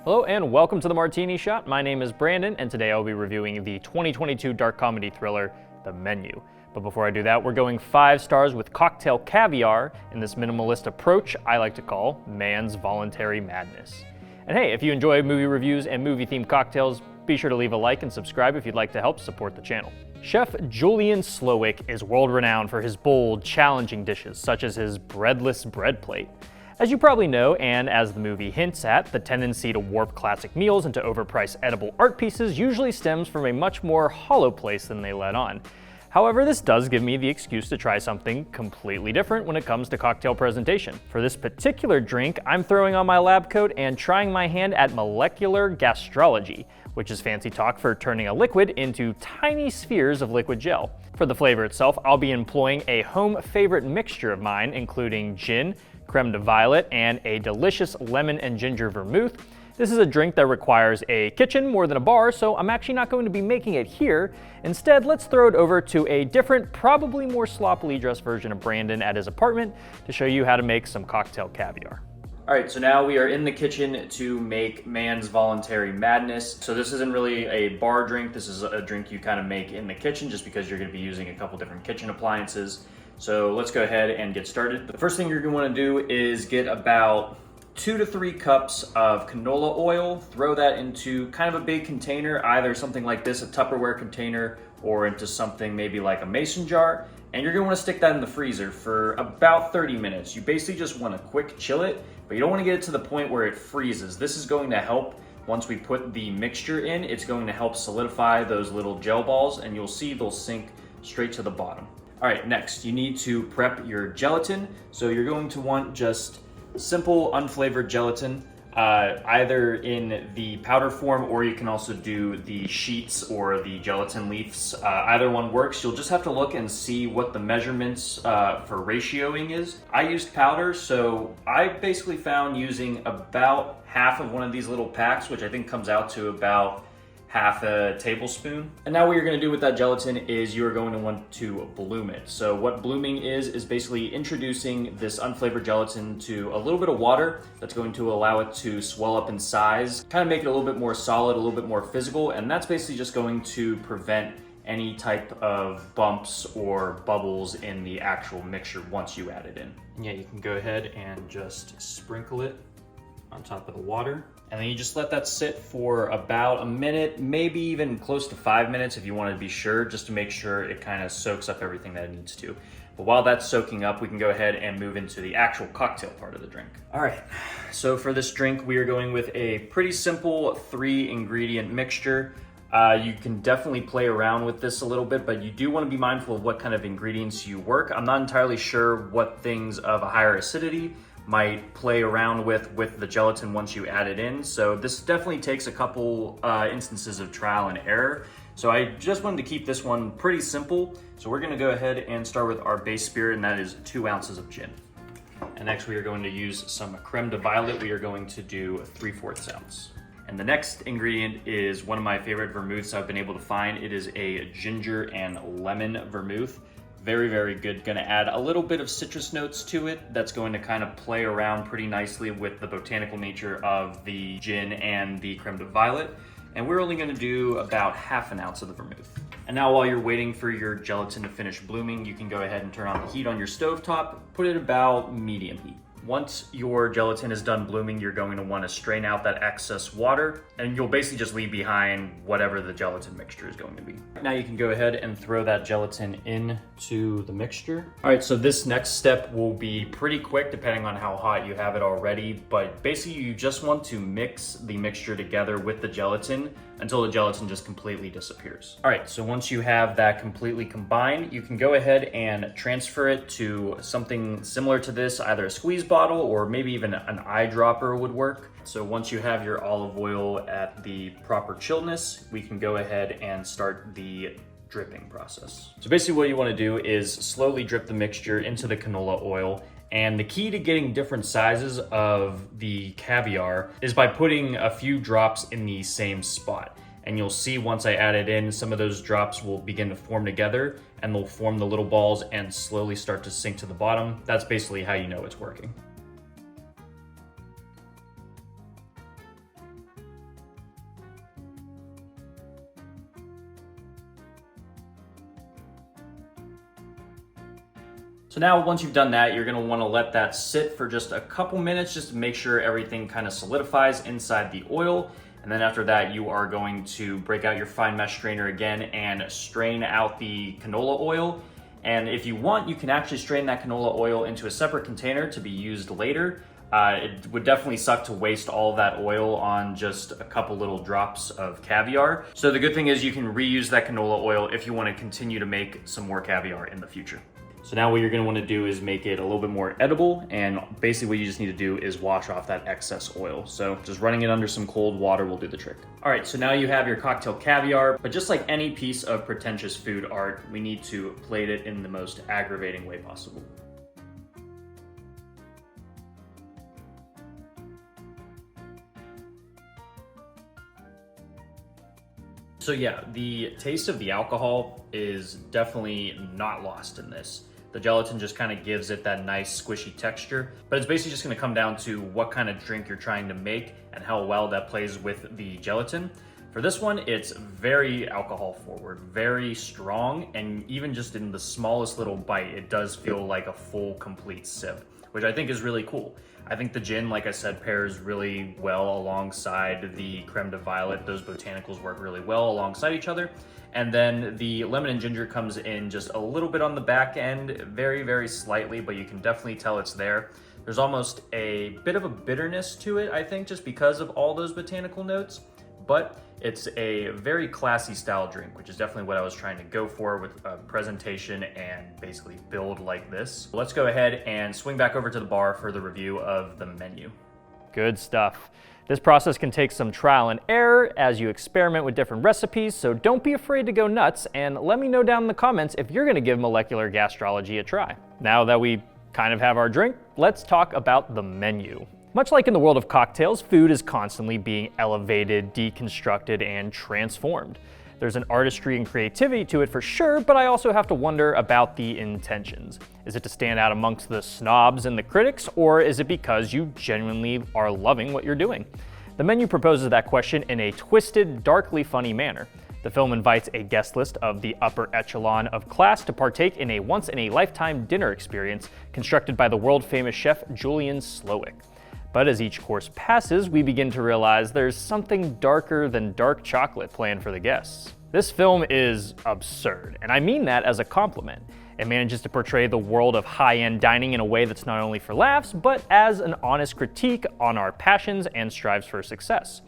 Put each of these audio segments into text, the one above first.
Hello and welcome to the Martini Shot. My name is Brandon and today I'll be reviewing the 2022 dark comedy thriller, The Menu. But before I do that, we're going 5 stars with cocktail caviar in this minimalist approach I like to call man's voluntary madness. And hey, if you enjoy movie reviews and movie-themed cocktails, be sure to leave a like and subscribe if you'd like to help support the channel. Chef Julian Slowik is world-renowned for his bold, challenging dishes, such as his breadless bread plate. As you probably know, and as the movie hints at, the tendency to warp classic meals into overpriced edible art pieces usually stems from a much more hollow place than they let on. However, this does give me the excuse to try something completely different when it comes to cocktail presentation. For this particular drink, I'm throwing on my lab coat and trying my hand at molecular gastrology, which is fancy talk for turning a liquid into tiny spheres of liquid gel. For the flavor itself, I'll be employing a home favorite mixture of mine, including gin, creme de violet, and a delicious lemon and ginger vermouth. This is a drink that requires a kitchen more than a bar, so I'm actually not going to be making it here. Instead, let's throw it over to a different, probably more sloppily dressed version of Brandon at his apartment to show you how to make some cocktail caviar. All right, so now we are in the kitchen to make man's voluntary madness. So this isn't really a bar drink. This is a drink you kind of make in the kitchen just because you're gonna be using a couple different kitchen appliances. So let's go ahead and get started. The first thing you're gonna wanna do is get about 2 to 3 cups of canola oil, throw that into kind of a big container, either something like this, a Tupperware container, or into something maybe like a mason jar. And you're gonna wanna stick that in the freezer for about 30 minutes. You basically just wanna quick chill it, but you don't wanna get it to the point where it freezes. This is going to help, once we put the mixture in, it's going to help solidify those little gel balls, and you'll see they'll sink straight to the bottom. All right, next, you need to prep your gelatin. So you're going to want just simple unflavored gelatin, either in the powder form, or you can also do the sheets or the gelatin leaves. Either one works. You'll just have to look and see what the measurements for ratioing is. I used powder, so I basically found using about half of one of these little packs, which I think comes out to about half a tablespoon. And now what you're gonna do with that gelatin is you're going to want to bloom it. So what blooming is basically introducing this unflavored gelatin to a little bit of water that's going to allow it to swell up in size, kind of make it a little bit more solid, a little bit more physical, and that's basically just going to prevent any type of bumps or bubbles in the actual mixture once you add it in. And yeah, you can go ahead and just sprinkle it on top of the water. And then you just let that sit for about a minute, maybe even close to 5 minutes if you want to be sure, just to make sure it kind of soaks up everything that it needs to. But while that's soaking up, we can go ahead and move into the actual cocktail part of the drink. All right, so for this drink, we are going with a pretty simple 3-ingredient mixture. You can definitely play around with this a little bit, but you do want to be mindful of what kind of ingredients you work. I'm not entirely sure what things of a higher acidity might play around with the gelatin once you add it in. So this definitely takes a couple instances of trial and error. So I just wanted to keep this one pretty simple. So we're gonna go ahead and start with our base spirit, and that is 2 ounces of gin. And next we are going to use some creme de violet. We are going to do 3/4 ounce. And the next ingredient is one of my favorite vermouths I've been able to find. It is a ginger and lemon vermouth. Very, very good. Gonna add a little bit of citrus notes to it. That's going to kind of play around pretty nicely with the botanical nature of the gin and the creme de violet. And we're only gonna do about 1/2 ounce of the vermouth. And now while you're waiting for your gelatin to finish blooming, you can go ahead and turn on the heat on your stovetop, put it about medium heat. Once your gelatin is done blooming, you're going to want to strain out that excess water, and you'll basically just leave behind whatever the gelatin mixture is going to be. Now you can go ahead and throw that gelatin into the mixture. All right, so this next step will be pretty quick depending on how hot you have it already, but basically you just want to mix the mixture together with the gelatin until the gelatin just completely disappears. All right, so once you have that completely combined, you can go ahead and transfer it to something similar to this, either a squeeze bottle or maybe even an eyedropper would work. So once you have your olive oil at the proper chillness, we can go ahead and start the dripping process. So basically what you want to do is slowly drip the mixture into the canola oil. And the key to getting different sizes of the caviar is by putting a few drops in the same spot. And you'll see once I add it in, some of those drops will begin to form together and they'll form the little balls and slowly start to sink to the bottom. That's basically how you know it's working. So now once you've done that, you're gonna wanna let that sit for just a couple minutes just to make sure everything kind of solidifies inside the oil. And then after that, you are going to break out your fine mesh strainer again and strain out the canola oil. And if you want, you can actually strain that canola oil into a separate container to be used later. It would definitely suck to waste all of that oil on just a couple little drops of caviar. So the good thing is you can reuse that canola oil if you want to continue to make some more caviar in the future. So now what you're going to want to do is make it a little bit more edible, and basically what you just need to do is wash off that excess oil. So just running it under some cold water will do the trick. All right, so now you have your cocktail caviar, but just like any piece of pretentious food art, we need to plate it in the most aggravating way possible. So yeah, the taste of the alcohol is definitely not lost in this. The gelatin just kind of gives it that nice squishy texture, but it's basically just going to come down to what kind of drink you're trying to make and how well that plays with the gelatin. For this one, it's very alcohol forward, very strong, and even just in the smallest little bite, it does feel like a full, complete sip, which I think is really cool. I think the gin, like I said, pairs really well alongside the creme de violet. Those botanicals work really well alongside each other. And then the lemon and ginger comes in just a little bit on the back end, very, very slightly, but you can definitely tell it's there. There's almost a bit of a bitterness to it, I think, just because of all those botanical notes. But it's a very classy style drink, which is definitely what I was trying to go for with a presentation and basically build like this. Let's go ahead and swing back over to the bar for the review of the menu. Good stuff. This process can take some trial and error as you experiment with different recipes, so don't be afraid to go nuts, and let me know down in the comments if you're gonna give molecular gastrology a try. Now that we kind of have our drink, let's talk about the menu. Much like in the world of cocktails, food is constantly being elevated, deconstructed, and transformed. There's an artistry and creativity to it for sure, but I also have to wonder about the intentions. Is it to stand out amongst the snobs and the critics, or is it because you genuinely are loving what you're doing? The menu proposes that question in a twisted, darkly funny manner. The film invites a guest list of the upper echelon of class to partake in a once-in-a-lifetime dinner experience constructed by the world-famous chef Julian Slowik. But as each course passes, we begin to realize there's something darker than dark chocolate planned for the guests. This film is absurd, and I mean that as a compliment. It manages to portray the world of high-end dining in a way that's not only for laughs, but as an honest critique on our passions and strives for success.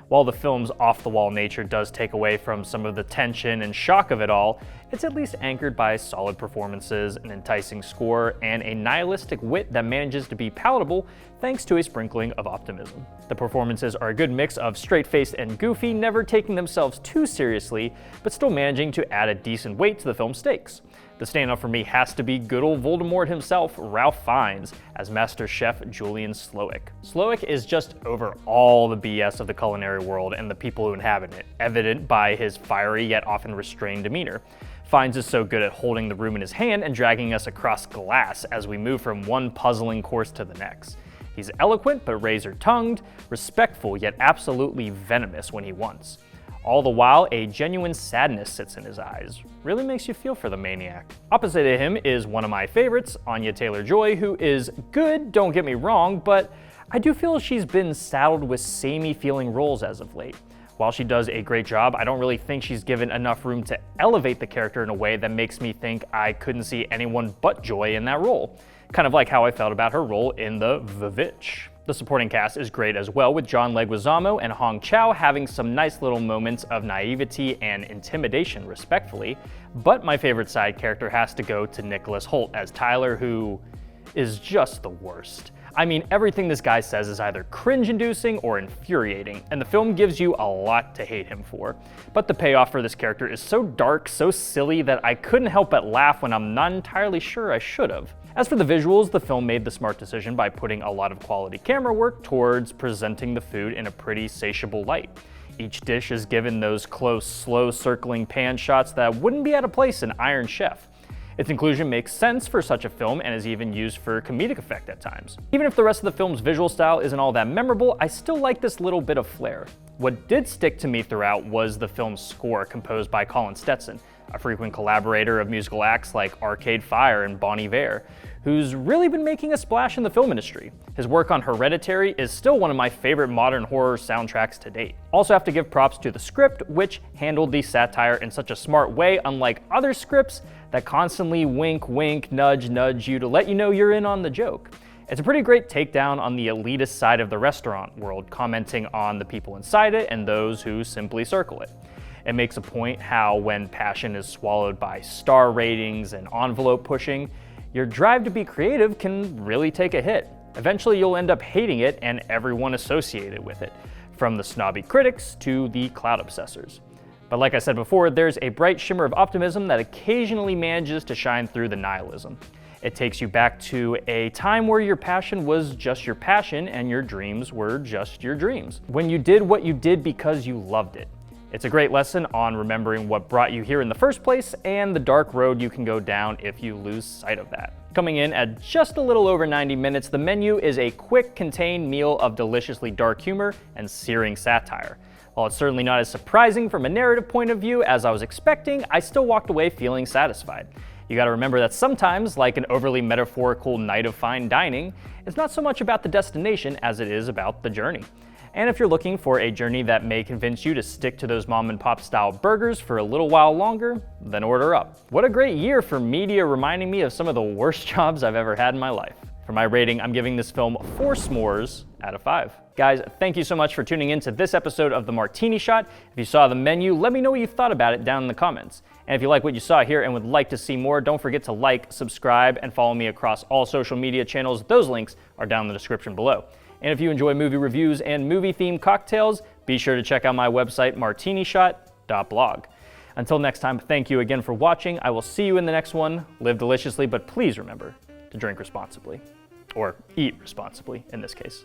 While the film's off-the-wall nature does take away from some of the tension and shock of it all, it's at least anchored by solid performances, an enticing score, and a nihilistic wit that manages to be palatable thanks to a sprinkling of optimism. The performances are a good mix of straight-faced and goofy, never taking themselves too seriously, but still managing to add a decent weight to the film's stakes. The standout for me has to be good old Voldemort himself, Ralph Fiennes, as Master Chef Julian Slowik. Slowik is just over all the BS of the culinary world and the people who inhabit it, evident by his fiery yet often restrained demeanor. Fiennes is so good at holding the room in his hand and dragging us across glass as we move from one puzzling course to the next. He's eloquent but razor-tongued, respectful yet absolutely venomous when he wants. All the while, a genuine sadness sits in his eyes. Really makes you feel for the maniac. Opposite of him is one of my favorites, Anya Taylor-Joy, who is good, don't get me wrong, but I do feel she's been saddled with samey feeling roles as of late. While she does a great job, I don't really think she's given enough room to elevate the character in a way that makes me think I couldn't see anyone but Joy in that role. Kind of like how I felt about her role in The Vivitch. The supporting cast is great as well, with John Leguizamo and Hong Chow having some nice little moments of naivety and intimidation, respectfully. But my favorite side character has to go to Nicholas Hoult as Tyler, who is just the worst. I mean, everything this guy says is either cringe-inducing or infuriating, and the film gives you a lot to hate him for. But the payoff for this character is so dark, so silly, that I couldn't help but laugh when I'm not entirely sure I should have. As for the visuals, the film made the smart decision by putting a lot of quality camera work towards presenting the food in a pretty satiable light. Each dish is given those close, slow circling pan shots that wouldn't be out of place in Iron Chef. Its inclusion makes sense for such a film and is even used for comedic effect at times. Even if the rest of the film's visual style isn't all that memorable, I still like this little bit of flair. What did stick to me throughout was the film's score, composed by Colin Stetson. a frequent collaborator of musical acts like Arcade Fire and Bon Iver, who's really been making a splash in the film industry. His work on Hereditary is still one of my favorite modern horror soundtracks to date. Also have to give props to the script, which handled the satire in such a smart way, unlike other scripts that constantly wink, wink, nudge, nudge you to let you know you're in on the joke. It's a pretty great takedown on the elitist side of the restaurant world, commenting on the people inside it and those who simply circle it. It makes a point how when passion is swallowed by star ratings and envelope pushing, your drive to be creative can really take a hit. Eventually you'll end up hating it and everyone associated with it, from the snobby critics to the cloud obsessors. But like I said before, there's a bright shimmer of optimism that occasionally manages to shine through the nihilism. It takes you back to a time where your passion was just your passion and your dreams were just your dreams, when you did what you did because you loved it. It's a great lesson on remembering what brought you here in the first place and the dark road you can go down if you lose sight of that. Coming in at just a little over 90 minutes, The Menu is a quick, contained meal of deliciously dark humor and searing satire. While it's certainly not as surprising from a narrative point of view as I was expecting, I still walked away feeling satisfied. You gotta remember that sometimes, like an overly metaphorical night of fine dining, it's not so much about the destination as it is about the journey. And if you're looking for a journey that may convince you to stick to those mom and pop style burgers for a little while longer, then order up. What a great year for media, reminding me of some of the worst jobs I've ever had in my life. For my rating, I'm giving this film 4 s'mores out of 5. Guys, thank you so much for tuning in to this episode of The Martini Shot. If you saw The Menu, let me know what you thought about it down in the comments. And if you like what you saw here and would like to see more, don't forget to like, subscribe, and follow me across all social media channels. Those links are down in the description below. And if you enjoy movie reviews and movie-themed cocktails, be sure to check out my website, martinishot.blog. Until next time, thank you again for watching. I will see you in the next one. Live deliciously, but please remember to drink responsibly. Or eat responsibly, in this case.